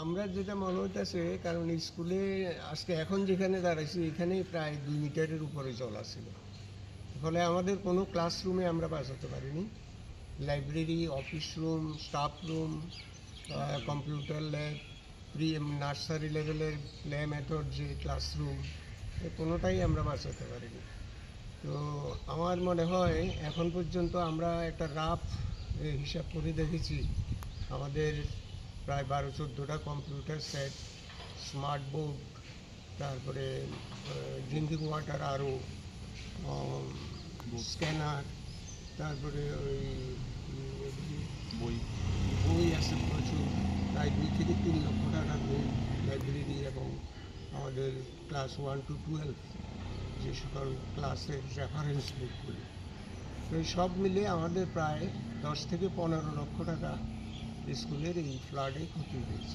আমরা যেটা মনে হইতেছে, কারণ স্কুলে আজকে এখন যেখানে দাঁড়াইছি এখানেই প্রায় 2 মিটারের উপরে জল ছিল। ফলে আমাদের কোনো ক্লাসরুমে আমরা বাঁচাতে পারিনি। Library, office room, staff room, computer lab, nursery লেভেলের প্লে মেথড যে ক্লাসরুম, কোনোটাই আমরা বাঁচাতে পারিনি। তো আমার মনে হয় এখন পর্যন্ত আমরা একটা রাফ হিসাব করে দেখেছি, আমাদের প্রায় 12-14টা কম্পিউটার সেট, স্মার্ট বোর্ড, তারপরে ড্রিঙ্কিং ওয়াটার আরও, স্ক্যানার, তারপরে ওই বই বই আছে প্রচুর, প্রায় 2 থেকে 3 লক্ষ টাকার বই, লাইব্রেরি এবং আমাদের ক্লাস 1 to 12 যে সকল ক্লাসের রেফারেন্স বুকগুলি। তো এই সব মিলে আমাদের প্রায় 10 থেকে 15 লক্ষ টাকা স্কুলের এই ফ্লাডে ক্ষতি হয়েছে।